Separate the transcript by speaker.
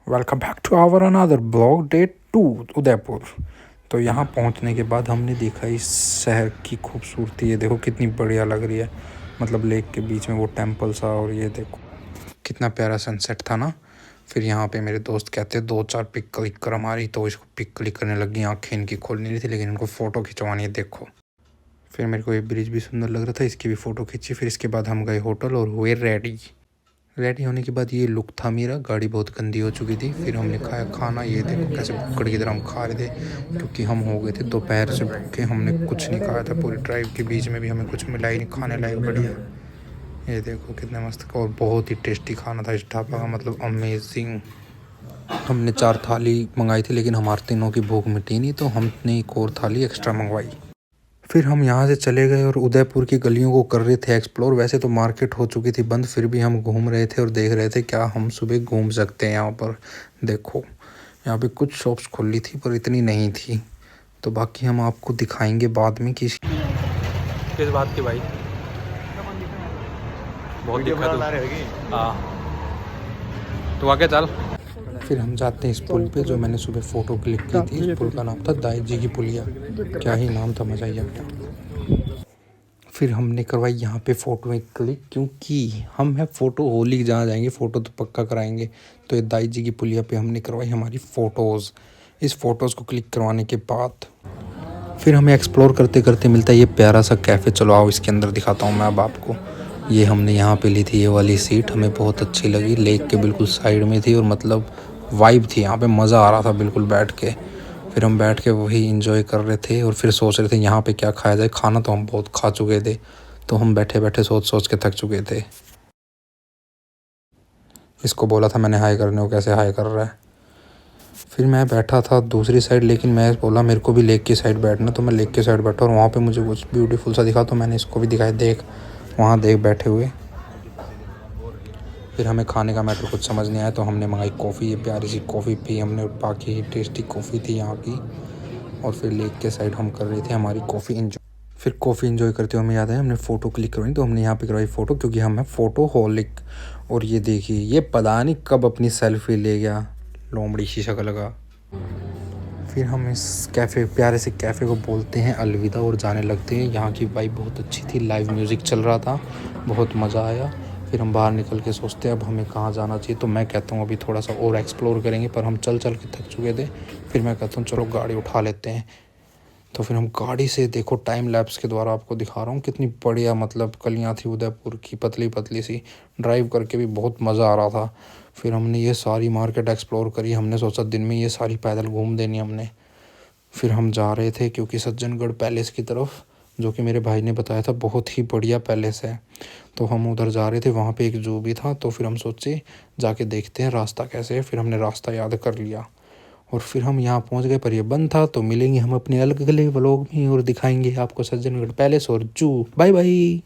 Speaker 1: Welcome back to our another blog day 2 Udaipur. तो यहाँ पहुँचने के बाद हमने देखा इस शहर की खूबसूरती। ये देखो कितनी बढ़िया लग रही है, मतलब लेक के बीच में वो टेंपल सा, और ये देखो कितना प्यारा सनसेट था ना। फिर यहाँ पे मेरे दोस्त कहते हैं 2-4 पिक क्लिक कर हमारी, तो इसको पिक क्लिक करने लगी। आँखें इनकी खोल नहीं रही थी, लेकिन इनको फ़ोटो खिंचवानी है। देखो फिर मेरे को ये ब्रिज भी सुंदर लग रहा था, इसकी भी फ़ोटो खींची। फिर इसके बाद हम गए होटल और हुए रेडी होने के बाद ये लुक था मेरा। गाड़ी बहुत गंदी हो चुकी थी। फिर हमने खाया खाना। ये देखो कैसे भुक्कड़ की तरह हम खा रहे थे, क्योंकि हम हो गए थे दोपहर से भूखे। हमने कुछ नहीं खाया था पूरी ड्राइव के बीच में भी, हमें कुछ मिला ही नहीं खाने लायक बढ़िया। ये देखो कितने मस्त और बहुत ही टेस्टी खाना था इस ढाबा का, मतलब अमेजिंग। हमने 4 थाली मंगाई थी, लेकिन हमारे तीनों की भूख मिटी नहीं, तो हमने एक और थाली एक्स्ट्रा मंगवाई। फिर हम यहाँ से चले गए और उदयपुर की गलियों को कर रहे थे एक्सप्लोर। वैसे तो मार्केट हो चुकी थी बंद, फिर भी हम घूम रहे थे और देख रहे थे क्या हम सुबह घूम सकते हैं यहाँ पर। देखो यहाँ पे कुछ शॉप्स खुली थी पर इतनी नहीं थी, तो बाकी हम आपको दिखाएंगे बाद में। किस बात की भाई, बहुत दिक्कत। हाँ तो आगे चल। फिर हम जाते हैं इस पुल पे, जो मैंने सुबह फ़ोटो क्लिक की थी। इस पुल का नाम था दाई जी की पुलिया। क्या ही नाम था, मज़ा ही आ गया। फिर हमने करवाई यहाँ पे फ़ोटो एक क्लिक, क्योंकि हम हैं फ़ोटो होली जहाँ जाएंगे फ़ोटो तो पक्का कराएंगे। तो ये दाई जी की पुलिया पे हमने करवाई हमारी फ़ोटोज़। इस फ़ोटोज़ को क्लिक करवाने के बाद फिर हमें एक्सप्लोर करते करते मिलता है ये प्यारा सा कैफ़े। चलो आओ इसके अंदर दिखाता हूँ मैं अब आपको। ये हमने यहाँ पे ली थी ये वाली सीट, हमें बहुत अच्छी लगी। लेक के बिल्कुल साइड में थी और मतलब वाइब थी यहाँ पे, मज़ा आ रहा था बिल्कुल बैठ के। फिर हम बैठ के वही इंजॉय कर रहे थे और फिर सोच रहे थे यहाँ पे क्या खाया जाए। खाना तो हम बहुत खा चुके थे, तो हम बैठे बैठे सोच सोच के थक चुके थे। इसको बोला था मैंने हाई करने को, कैसे हाई कर रहा है। फिर मैं बैठा था दूसरी साइड, लेकिन मैं बोला मेरे को भी लेक की साइड बैठना, तो मैं लेक की साइड बैठा और वहाँ पे मुझे कुछ ब्यूटीफुल सा दिखा, तो मैंने इसको भी दिखाया। देख वहाँ देख बैठे हुए। फिर हमें खाने का मैटर कुछ समझ नहीं आया, तो हमने मंगाई कॉफ़ी। ये प्यारी सी कॉफ़ी पी हमने, बाकी टेस्टी कॉफ़ी थी यहाँ की। और फिर लेक के साइड हम कर रहे थे हमारी कॉफ़ी इंजॉय। फिर कॉफ़ी इंजॉय करते हुए हमें याद है हमने फ़ोटो क्लिक करवाई, तो हमने यहाँ पे करवाई फ़ोटो, क्योंकि हम हैं फ़ोटो होलिक। और ये देखिए ये पता नहीं कब अपनी सेल्फी ले गया, लोमड़ी सी शक्ल का। फिर हम इस कैफ़े, प्यारे से कैफ़े को बोलते हैं अलविदा और जाने लगते हैं। यहाँ की वाइब बहुत अच्छी थी, लाइव म्यूज़िक चल रहा था, बहुत मज़ा आया। फिर हम बाहर निकल के सोचते हैं अब हमें कहाँ जाना चाहिए। तो मैं कहता हूँ अभी थोड़ा सा और एक्सप्लोर करेंगे, पर हम चल चल के थक चुके थे। फिर मैं कहता हूँ चलो गाड़ी उठा लेते हैं। तो फिर हम गाड़ी से, देखो टाइम लैप्स के द्वारा आपको दिखा रहा हूँ कितनी बढ़िया मतलब गलियाँ थी उदयपुर की, पतली पतली सी। ड्राइव करके भी बहुत मज़ा आ रहा था। फिर हमने ये सारी मार्केट एक्सप्लोर करी। हमने सोचा दिन में ये सारी पैदल घूम देनी हमने। फिर हम जा रहे थे क्योंकि सज्जनगढ़ पैलेस की तरफ, जो कि मेरे भाई ने बताया था बहुत ही बढ़िया पैलेस है, तो हम उधर जा रहे थे। वहाँ पे एक जू भी था, तो फिर हम सोचे जाके देखते हैं रास्ता कैसे है। फिर हमने रास्ता याद कर लिया और फिर हम यहाँ पहुँच गए, पर ये बंद था। तो मिलेंगे हम अपने अलग अगले व्लॉग में और दिखाएंगे आपको सज्जनगढ़ पैलेस और जू। Bye bye.